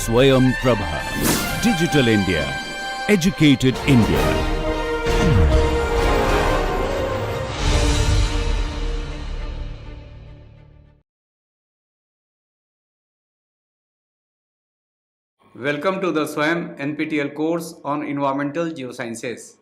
Swayam Prabha. Digital India. Educated India. Welcome to the Swayam NPTEL course on Environmental Geosciences.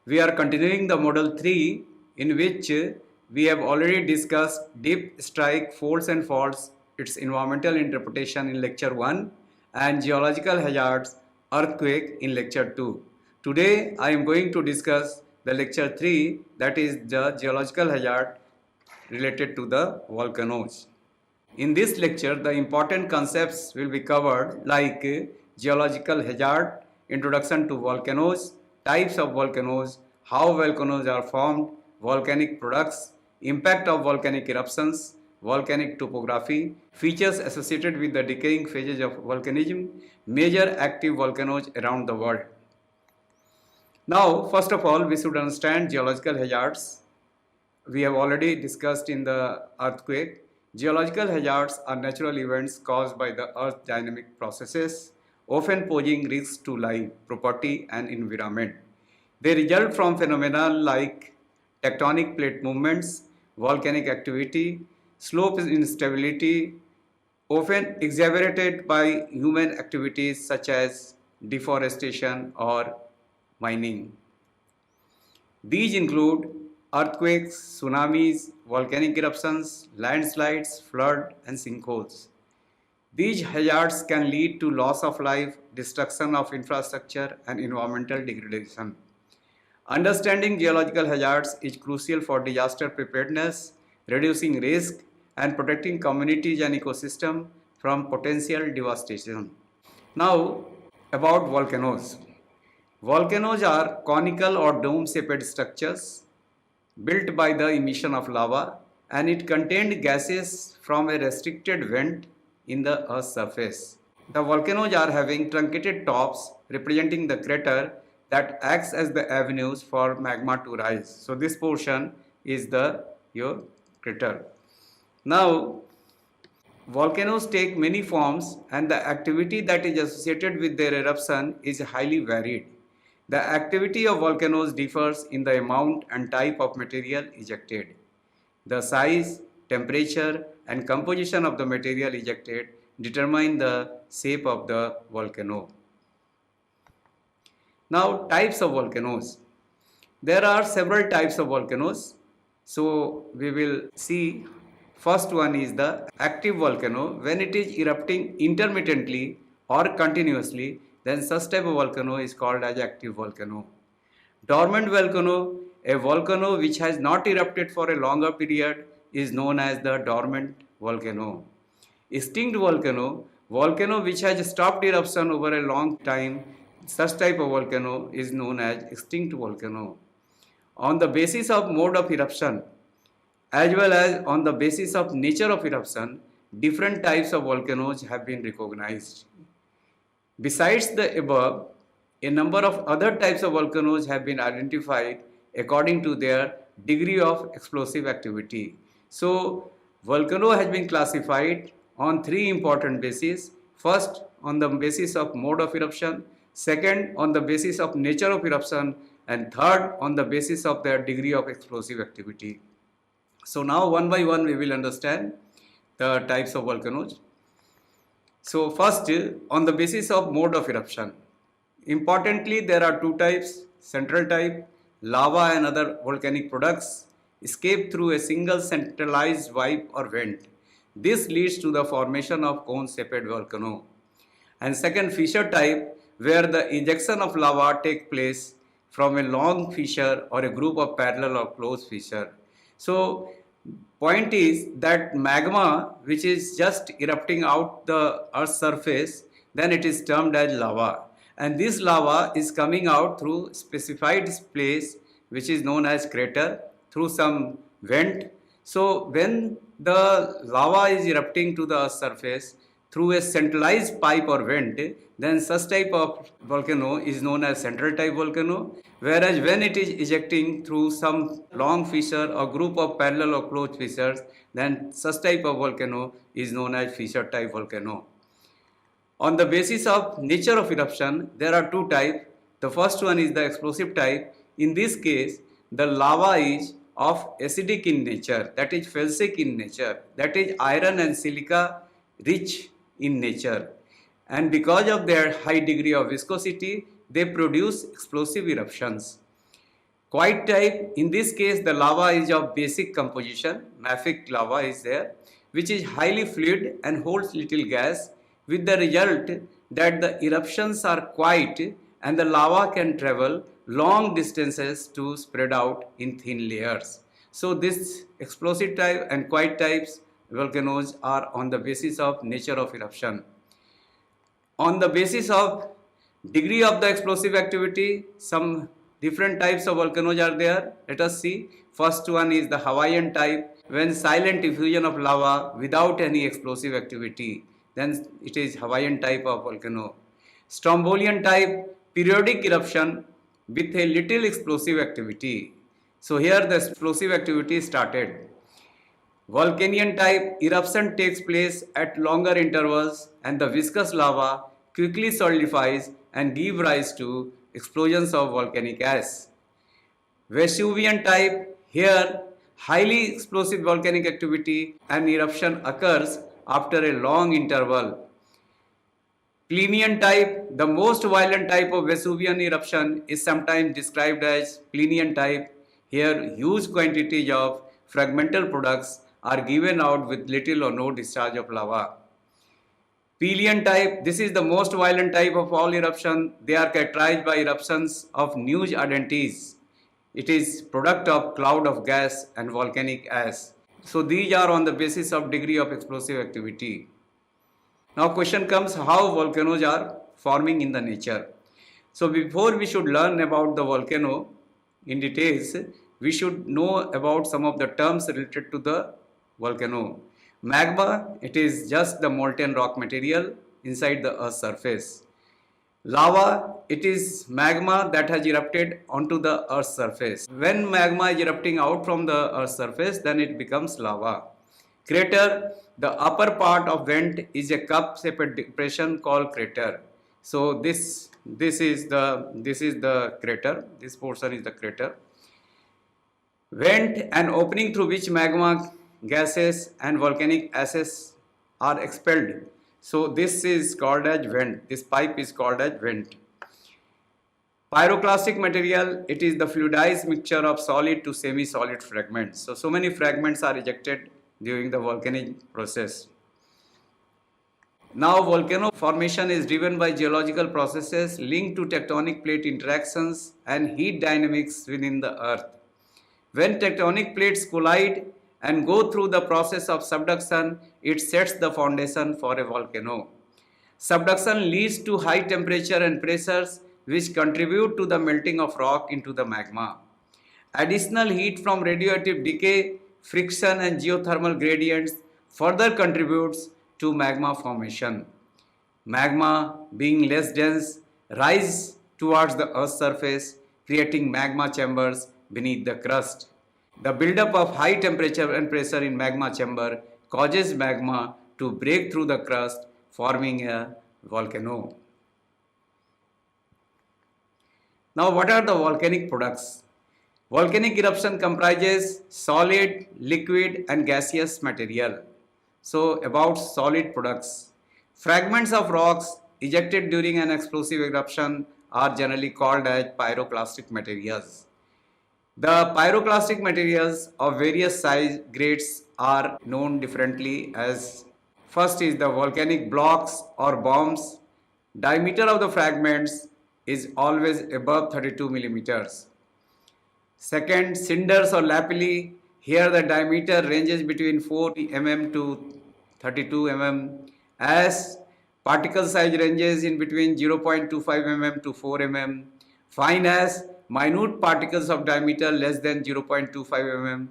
We are continuing the Model 3 in which we have already discussed deep strike, faults and faults, its environmental interpretation in Lecture 1 and geological hazards, earthquake in Lecture 2. Today I am going to discuss the Lecture 3, that is the geological hazard related to the volcanoes. In this lecture, the important concepts will be covered like geological hazard, introduction to volcanoes, types of volcanoes, how volcanoes are formed, volcanic products, impact of volcanic eruptions, volcanic topography, features associated with the decaying phases of volcanism, major active volcanoes around the world. Now, first of all, we should understand geological hazards. We have already discussed in the earthquake. Geological hazards are natural events caused by the Earth's dynamic processes, often posing risks to life, property and environment. They result from phenomena like tectonic plate movements, volcanic activity, slope instability, often exacerbated by human activities such as deforestation or mining. These include earthquakes, tsunamis, volcanic eruptions, landslides, flood and sinkholes. These hazards can lead to loss of life, destruction of infrastructure and environmental degradation. Understanding geological hazards is crucial for disaster preparedness, reducing risk and protecting communities and ecosystems from potential devastation. Now about volcanoes. Volcanoes are conical or dome-shaped structures built by the emission of lava, and it contained gases from a restricted vent in the Earth's surface. The volcanoes are having truncated tops representing the crater that acts as the avenues for magma to rise. So this portion is your crater. Now, volcanoes take many forms and the activity that is associated with their eruption is highly varied. The activity of volcanoes differs in the amount and type of material ejected. The size, temperature, and composition of the material ejected determine the shape of the volcano. Now, types of volcanoes. There are several types of volcanoes. So, we will see. First one is the active volcano. When it is erupting intermittently or continuously, then such type of volcano is called as active volcano. Dormant volcano, a volcano which has not erupted for a longer period, is known as the dormant volcano. Extinct volcano, volcano which has stopped eruption over a long time, such type of volcano is known as extinct volcano. On the basis of mode of eruption, as well as on the basis of nature of eruption, different types of volcanoes have been recognized. Besides the above, a number of other types of volcanoes have been identified according to their degree of explosive activity. So, volcano has been classified on three important bases. First, on the basis of mode of eruption. Second, on the basis of nature of eruption. And third, on the basis of their degree of explosive activity. So, now one by one we will understand the types of volcanoes. So first, on the basis of mode of eruption. Importantly, there are two types, central type, lava and other volcanic products escape through a single centralized pipe or vent. This leads to the formation of cone-shaped volcano. And second, fissure type, where the ejection of lava takes place from a long fissure or a group of parallel or closed fissure. So, point is that magma which is just erupting out the Earth's surface, then it is termed as lava, and this lava is coming out through specified place which is known as crater through some vent. So when the lava is erupting to the Earth's surface through a centralized pipe or vent, then such type of volcano is known as central type volcano, whereas when it is ejecting through some long fissure or group of parallel or closed fissures, then such type of volcano is known as fissure type volcano. On the basis of nature of eruption, there are two types. The first one is the explosive type. In this case, the lava is of acidic in nature, that is felsic in nature, that is iron and silica rich in nature. And because of their high degree of viscosity, they produce explosive eruptions. Quiet type, in this case the lava is of basic composition, mafic lava is there, which is highly fluid and holds little gas, with the result that the eruptions are quiet and the lava can travel long distances to spread out in thin layers. So this explosive type and quiet types volcanoes are on the basis of nature of eruption. On the basis of degree of the explosive activity, some different types of volcanoes are there. Let us see. First one is the Hawaiian type, when silent effusion of lava without any explosive activity, then it is Hawaiian type of volcano. Strombolian type, periodic eruption with a little explosive activity. So here the explosive activity started. Volcanian type, eruption takes place at longer intervals and the viscous lava quickly solidifies and give rise to explosions of volcanic ash. Vesuvian type, here highly explosive volcanic activity and eruption occurs after a long interval. Plinian type, the most violent type of Vesuvian eruption, is sometimes described as Plinian type. Here huge quantities of fragmental products are given out with little or no discharge of lava. Pelian type, this is the most violent type of all eruption. They are characterized by eruptions of news ardentes. It is product of cloud of gas and volcanic ash. So these are on the basis of degree of explosive activity. Now question comes, how volcanoes are forming in the nature. So before we should learn about the volcano in details, we should know about some of the terms related to the volcano. Magma, it is just the molten rock material inside the earth's surface. Lava, it is magma that has erupted onto the earth's surface. When magma is erupting out from the earth's surface, then it becomes lava. Crater, the upper part of vent is a cup-shaped depression called crater. So this is the crater. This portion is the crater. Vent, an opening through which magma, gases and volcanic ashes are expelled. So this is called as vent. This pipe is called as vent. Pyroclastic material, it is the fluidized mixture of solid to semi-solid fragments. So many fragments are ejected during the volcanic process. Now volcano formation is driven by geological processes linked to tectonic plate interactions and heat dynamics within the earth. When tectonic plates collide and go through the process of subduction, it sets the foundation for a volcano. Subduction leads to high temperature and pressures which contribute to the melting of rock into the magma. Additional heat from radioactive decay, friction and geothermal gradients further contributes to magma formation. Magma, being less dense, rise towards the earth's surface, creating magma chambers beneath the crust. The buildup of high temperature and pressure in magma chamber causes magma to break through the crust, forming a volcano. Now, what are the volcanic products? Volcanic eruption comprises solid, liquid and gaseous material. So, about solid products. Fragments of rocks ejected during an explosive eruption are generally called as pyroclastic materials. The pyroclastic materials of various size grades are known differently as, first is the volcanic blocks or bombs. Diameter of the fragments is always above 32 millimeters. Second, cinders or lapilli. Here the diameter ranges between 4 mm to 32 mm. As particle size ranges in between 0.25 mm to 4 mm. Fine as minute particles of diameter less than 0.25 mm.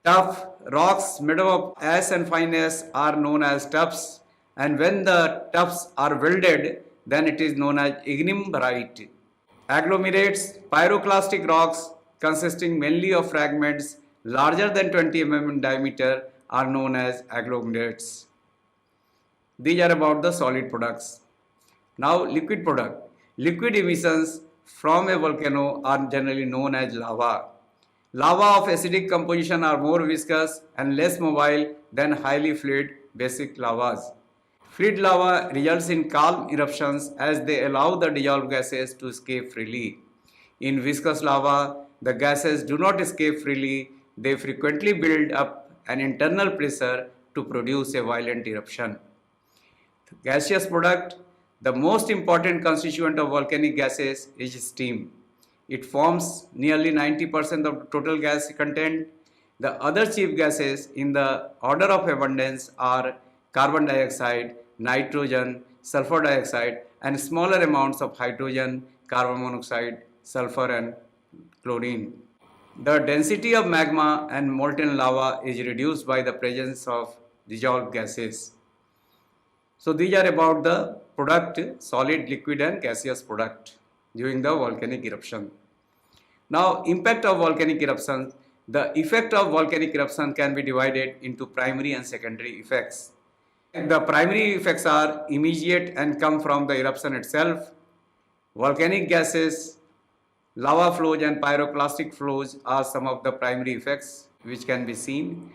Tough rocks made of ash and fine ash are known as tuffs, and when the tuffs are welded, then it is known as ignimbrite. Agglomerates, pyroclastic rocks consisting mainly of fragments larger than 20 mm in diameter are known as agglomerates. These are about the solid products. Now liquid product. Liquid emissions from a volcano are generally known as lava. Lava of acidic composition are more viscous and less mobile than highly fluid basic lavas. Fluid lava results in calm eruptions as they allow the dissolved gases to escape freely. In viscous lava, the gases do not escape freely, they frequently build up an internal pressure to produce a violent eruption. Gaseous product. The most important constituent of volcanic gases is steam. It forms nearly 90% of total gas content. The other chief gases in the order of abundance are carbon dioxide, nitrogen, sulfur dioxide, and smaller amounts of hydrogen, carbon monoxide, sulfur, and chlorine. The density of magma and molten lava is reduced by the presence of dissolved gases. So these are about the product, solid, liquid and gaseous product during the volcanic eruption. Now impact of volcanic eruption. The effect of volcanic eruption can be divided into primary and secondary effects. The primary effects are immediate and come from the eruption itself. Volcanic gases, lava flows and pyroclastic flows are some of the primary effects which can be seen.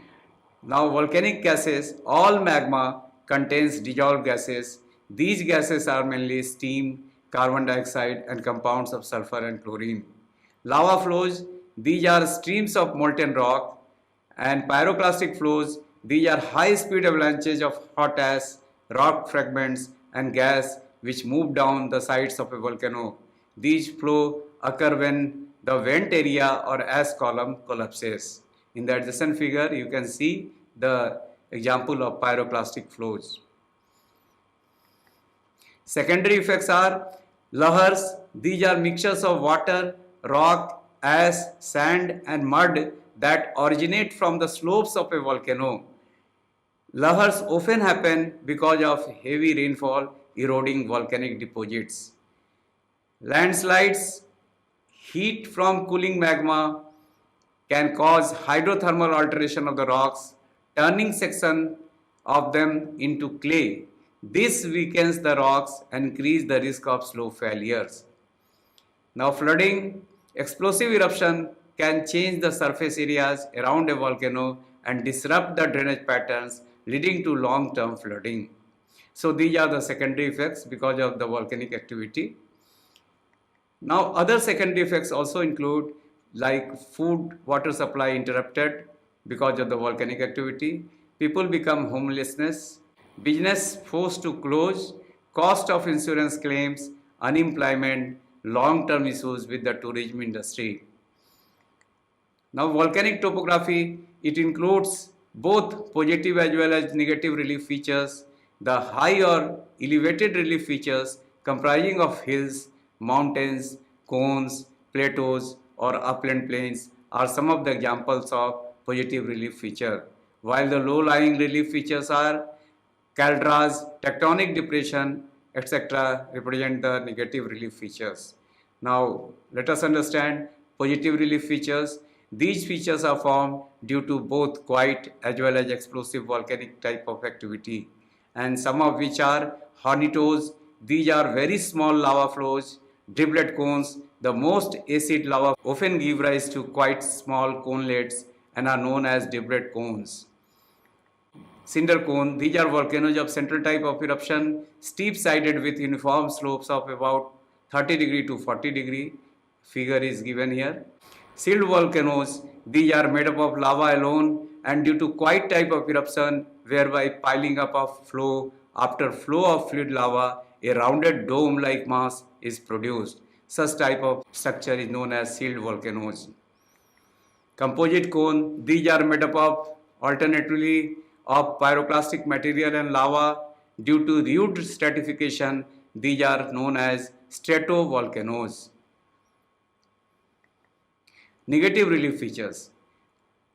Now volcanic gases, all magma contains dissolved gases. These gases are mainly steam, carbon dioxide and compounds of sulfur and chlorine. Lava flows, these are streams of molten rock, and pyroclastic flows, these are high-speed avalanches of hot ash, rock fragments and gas which move down the sides of a volcano. These flows occur when the vent area or ash column collapses. In the adjacent figure, you can see the example of pyroclastic flows. Secondary effects are lahars. These are mixtures of water, rock, ash, sand and mud that originate from the slopes of a volcano. Lahars often happen because of heavy rainfall eroding volcanic deposits. Landslides, heat from cooling magma can cause hydrothermal alteration of the rocks, turning section of them into clay. This weakens the rocks and increases the risk of slow failures. Now flooding, explosive eruption can change the surface areas around a volcano and disrupt the drainage patterns, leading to long-term flooding. So these are the secondary effects because of the volcanic activity. Now other secondary effects also include like food, water supply interrupted because of the volcanic activity, people become homelessness, business forced to close, cost of insurance claims, unemployment, long-term issues with the tourism industry. Now volcanic topography, it includes both positive as well as negative relief features. The high or elevated relief features comprising of hills, mountains, cones, plateaus or upland plains are some of the examples of positive relief feature, while the low-lying relief features are caldras, tectonic depression, etc. represent the negative relief features. Now let us understand positive relief features. These features are formed due to both quiet as well as explosive volcanic type of activity, and some of which are hornitoes. These are very small lava flows, driblet cones. The most acid lava often give rise to quite small conelets and are known as driblet cones. Cinder cone, these are volcanoes of central type of eruption, steep sided with uniform slopes of about 30 degree to 40 degree. Figure is given here. Sealed volcanoes, these are made up of lava alone and due to quiet type of eruption whereby piling up of flow after flow of fluid lava, a rounded dome-like mass is produced. Such type of structure is known as sealed volcanoes. Composite cone, these are made up of alternatively of pyroclastic material and lava. Due to rude stratification, these are known as stratovolcanoes. Negative relief features.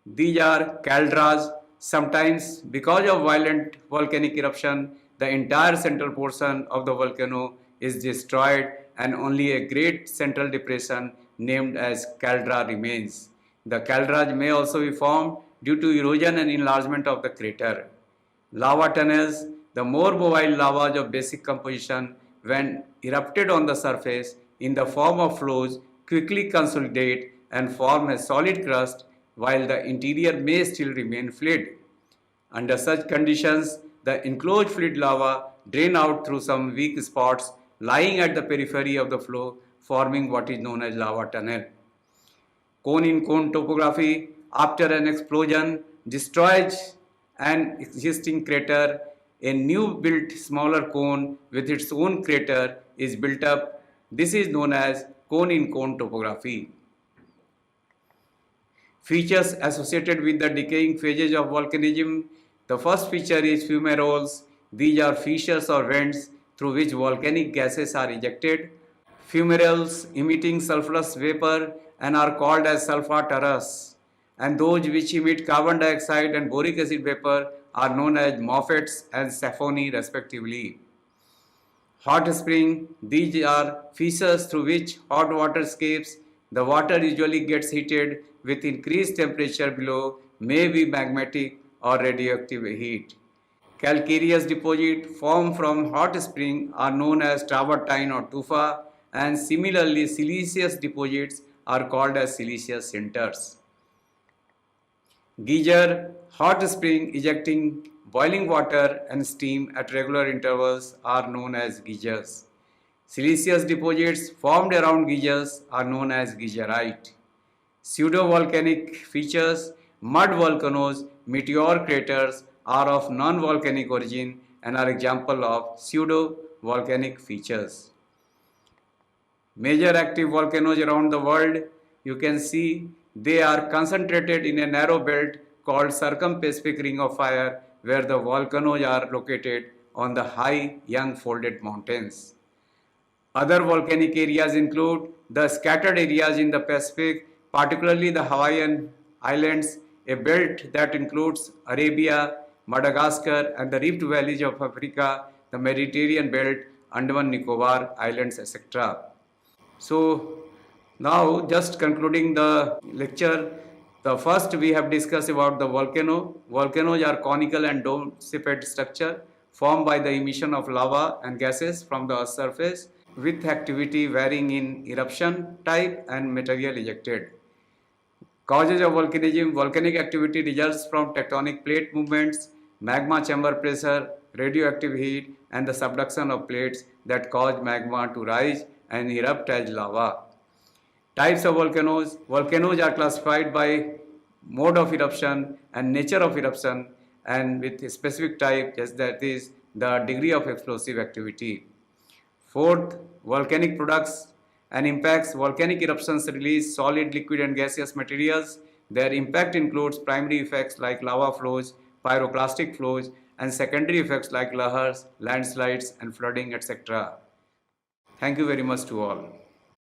These are caldras. Sometimes because of violent volcanic eruption, the entire central portion of the volcano is destroyed and only a great central depression named as caldera remains. The calderas may also be formed due to erosion and enlargement of the crater. Lava tunnels, the more mobile lavas of basic composition, when erupted on the surface in the form of flows, quickly consolidate and form a solid crust, while the interior may still remain fluid. Under such conditions, the enclosed fluid lava drain out through some weak spots lying at the periphery of the flow, forming what is known as lava tunnel. Cone in cone topography, after an explosion destroys an existing crater, a new built smaller cone with its own crater is built up. This is known as cone in cone topography. Features associated with the decaying phases of volcanism. The first feature is fumaroles. These are fissures or vents through which volcanic gases are ejected. Fumaroles emitting sulfurous vapor and are called as sulfaturous, and those which emit carbon dioxide and boric acid vapor are known as moffats and sapphoni respectively. Hot spring, these are fissures through which hot water escapes. The water usually gets heated with increased temperature below, may be magmatic or radioactive heat. Calcareous deposits formed from hot spring are known as travertine or tufa, and similarly siliceous deposits are called as siliceous centers. Geyser, hot spring ejecting boiling water and steam at regular intervals are known as geysers. Siliceous deposits formed around geysers are known as geyserite. Pseudo-volcanic features, mud volcanoes, meteor craters are of non-volcanic origin and are example of pseudo-volcanic features. Major active volcanoes around the world, you can see they are concentrated in a narrow belt called circum-Pacific ring of fire, where the volcanoes are located on the high young folded mountains. Other volcanic areas include the scattered areas in the Pacific, particularly the Hawaiian Islands, a belt that includes Arabia, Madagascar and the rift valleys of Africa, the Mediterranean belt, Andaman Nicobar Islands, etc. So now just concluding the lecture, the first we have discussed about the volcano. Volcanoes are conical and dome-shaped structure formed by the emission of lava and gases from the Earth's surface with activity varying in eruption type and material ejected. Causes of volcanism. Volcanic activity results from tectonic plate movements, magma chamber pressure, radioactive heat and the subduction of plates that cause magma to rise and erupt as lava. Types of volcanoes. Volcanoes are classified by mode of eruption and nature of eruption and with a specific type, just that is the degree of explosive activity. Fourth, volcanic products and impacts. Volcanic eruptions release solid, liquid and gaseous materials. Their impact includes primary effects like lava flows, pyroclastic flows and secondary effects like lahars, landslides and flooding, etc. Thank you very much to all.